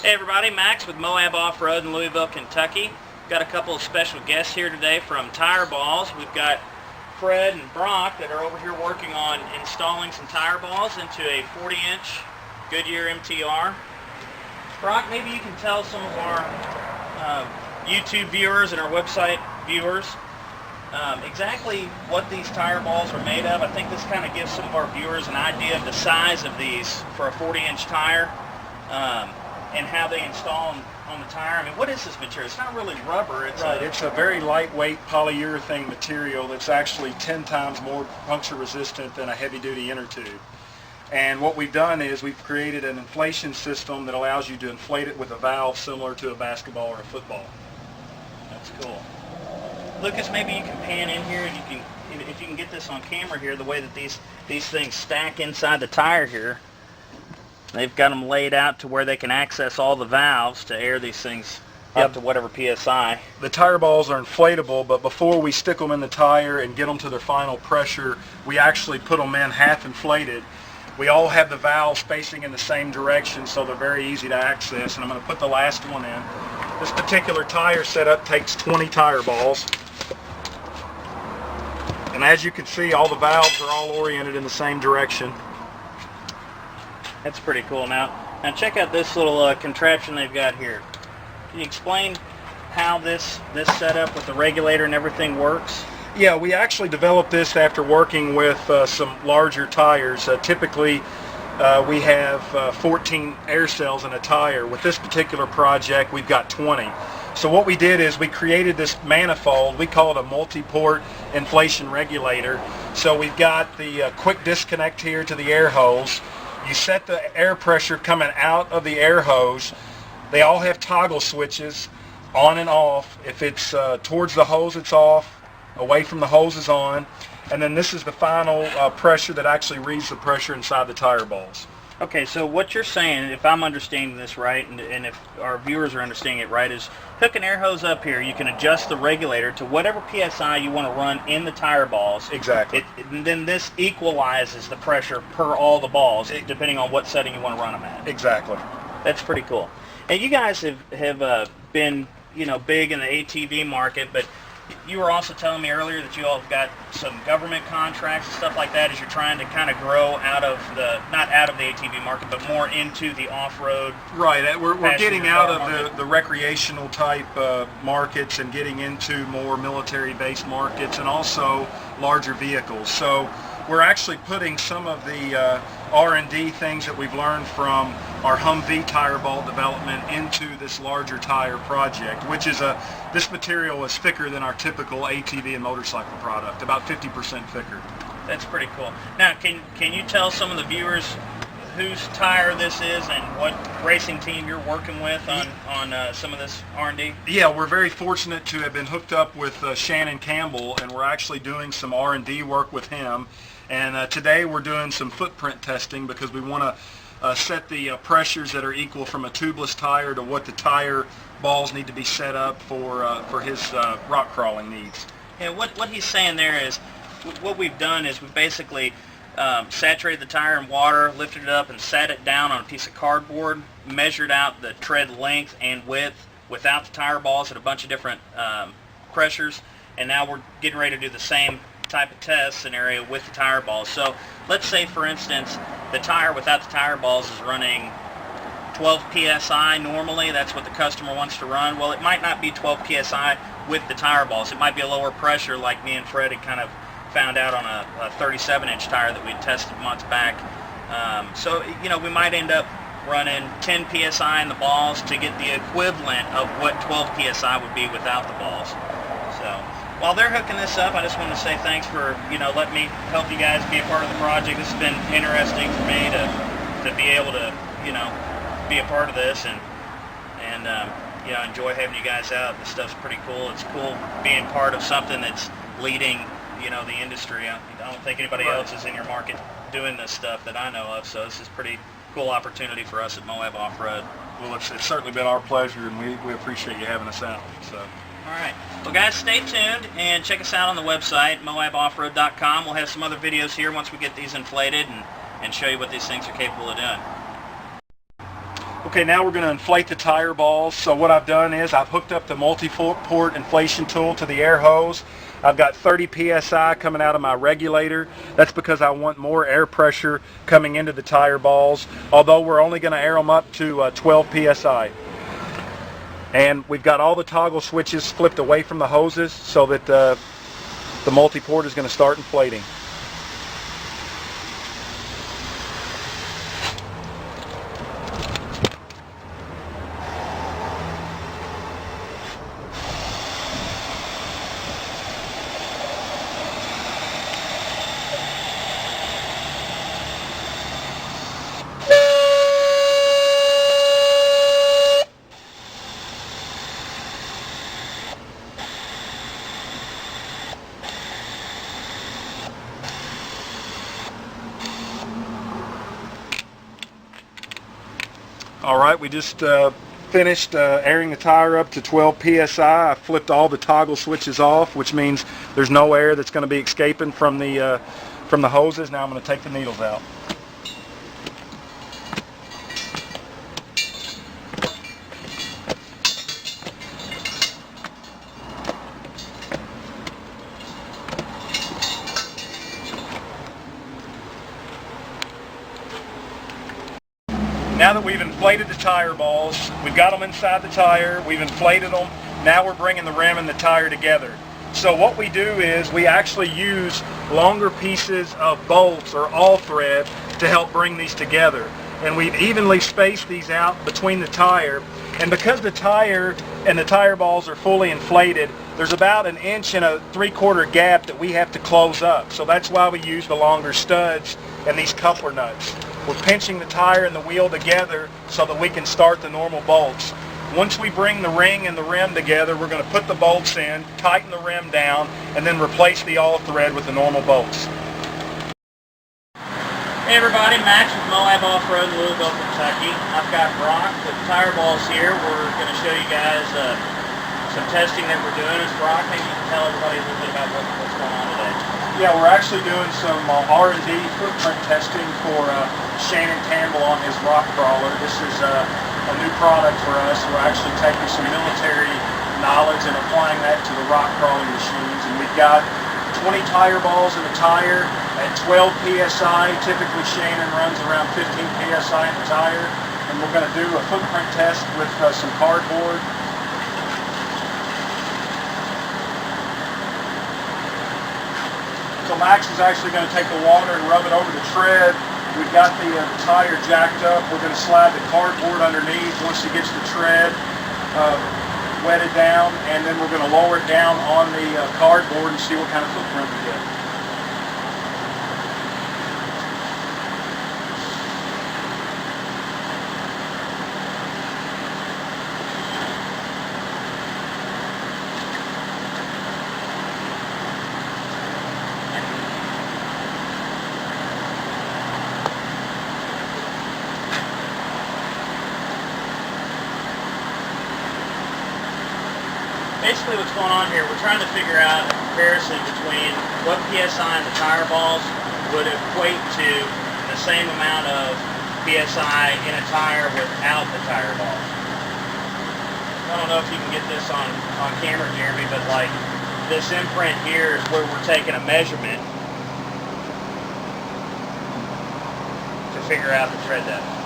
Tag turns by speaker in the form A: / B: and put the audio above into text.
A: Hey everybody, Max with Moab Offroad in Louisville, Kentucky. Got a couple of special guests here today from Tire Balls. We've got Fred and Brock that are over here working on installing some tire balls into a 40-inch Goodyear MTR. Brock, maybe you can tell some of our YouTube viewers and our website viewers exactly what these tire balls are made of. I think this kind of gives some of our viewers an idea of the size of these for a 40-inch tire. And how they install them on the tire. I mean, what is this material? It's not really rubber.
B: It's a very lightweight polyurethane material that's actually 10 times more puncture resistant than a heavy-duty inner tube. And what we've done is we've created an inflation system that allows you to inflate it with a valve similar to a basketball or a football.
A: That's cool. Lucas, maybe you can pan in here and you can, if you can get this on camera here, the way that these things stack inside the tire here. They've got them laid out to where they can access all the valves to air these things up to whatever PSI.
B: The tire balls are inflatable, but before we stick them in the tire and get them to their final pressure, we actually put them in half inflated. We all have the valves facing in the same direction, so they're very easy to access, and I'm going to put the last one in. This particular tire setup takes 20 tire balls. And as you can see, all the valves are all oriented in the same direction.
A: That's pretty cool. Now check out this little contraption they've got here. Can you explain how this setup with the regulator and everything works?
B: Yeah, we actually developed this after working with some larger tires. Typically, we have 14 air cells in a tire. With this particular project, we've got 20. So what we did is we created this manifold. We call it a multi-port inflation regulator. So we've got the quick disconnect here to the air hose. You set the air pressure coming out of the air hose. They all have toggle switches on and off. If it's towards the hose, it's off. Away from the hose is on. And then this is the final pressure that actually reads the pressure inside the tire balls.
A: Okay, so what you're saying, if I'm understanding this right, and if our viewers are understanding it right, is hook an air hose up here. You can adjust the regulator to whatever PSI you want to run in the tire balls.
B: Exactly.
A: And then this equalizes the pressure per all the balls, depending on what setting you want to run them at.
B: Exactly.
A: That's pretty cool. And you guys have been, big in the ATV market, but you were also telling me earlier that you all have got some government contracts and stuff like that as you're trying to kind of grow out of not out of the ATV market, but more into the off-road.
B: Right. We're getting out of the recreational type markets and getting into more military-based markets and also larger vehicles. So we're actually putting some of the R&D things that we've learned from our Humvee tire ball development into this larger tire project, which is this material is thicker than our typical ATV and motorcycle product, about 50% thicker.
A: That's pretty cool. Now, can you tell some of the viewers whose tire this is and what racing team you're working with on some of this R&D?
B: Yeah, we're very fortunate to have been hooked up with Shannon Campbell, and we're actually doing some R&D work with him. And today we're doing some footprint testing because we want to set the pressures that are equal from a tubeless tire to what the tire balls need to be set up for his rock crawling needs.
A: Yeah, what he's saying there is, what we've done is we've basically saturated the tire in water, lifted it up and sat it down on a piece of cardboard, measured out the tread length and width without the tire balls at a bunch of different pressures, and now we're getting ready to do the same type of test scenario with the tire balls. So let's say, for instance, the tire without the tire balls is running 12 psi normally. That's what the customer wants to run. Well, it might not be 12 psi with the tire balls. It might be a lower pressure, like me and Fred had kind of found out on a 37-inch tire that we tested months back. So we might end up running 10 psi in the balls to get the equivalent of what 12 psi would be without the balls. So while they're hooking this up, I just want to say thanks for letting me help you guys be a part of the project. This has been interesting for me to be able to be a part of this and enjoy having you guys out. This stuff's pretty cool. It's cool being part of something that's leading the industry. I don't think anybody else is in your market doing this stuff that I know of. So this is a pretty cool opportunity for us at Moab Offroad.
B: Well, it's certainly been our pleasure, and we appreciate you having us out. So.
A: All right. Well, guys, stay tuned and check us out on the website, moaboffroad.com. We'll have some other videos here once we get these inflated and show you what these things are capable of doing.
B: Okay, now we're going to inflate the tire balls. So what I've done is I've hooked up the multi-port inflation tool to the air hose. I've got 30 psi coming out of my regulator. That's because I want more air pressure coming into the tire balls, although we're only going to air them up to 12 psi. And we've got all the toggle switches flipped away from the hoses so that the multi-port is going to start inflating. All right, we just finished airing the tire up to 12 psi. I flipped all the toggle switches off, which means there's no air that's going to be escaping from the hoses. Now I'm going to take the needles out. Now that we've inflated the tire balls, we've got them inside the tire, we've inflated them, now we're bringing the rim and the tire together. So what we do is we actually use longer pieces of bolts or all thread to help bring these together. And we've evenly spaced these out between the tire. And because the tire and the tire balls are fully inflated, there's about 1 inch and a 3/4 gap that we have to close up. So that's why we use the longer studs and these coupler nuts. We're pinching the tire and the wheel together so that we can start the normal bolts. Once we bring the ring and the rim together, we're going to put the bolts in, tighten the rim down, and then replace the all thread with the normal bolts.
A: Hey everybody, Max with Moab Offroad in Louisville, Kentucky. I've got Brock with tire balls here. We're going to show you guys some testing that we're doing. As Brock, maybe you can tell everybody a little bit about what's going on today.
B: Yeah, we're actually doing some R&D footprint testing for Shannon Campbell on his rock crawler. This is a new product for us. We're actually taking some military knowledge and applying that to the rock crawling machines. And we've got 20 tire balls in the tire at 12 psi. Typically Shannon runs around 15 psi in the tire. And we're going to do a footprint test with some cardboard. So Max is actually going to take the water and rub it over the tread. We've got the tire jacked up. We're going to slide the cardboard underneath once it gets the tread wetted down, and then we're going to lower it down on the cardboard and see what kind of footprint we get.
A: Basically what's going on here, we're trying to figure out a comparison between what PSI in the tire balls would equate to the same amount of PSI in a tire without the tire balls. I don't know if you can get this on camera, Jeremy, but like this imprint here is where we're taking a measurement to figure out the tread depth.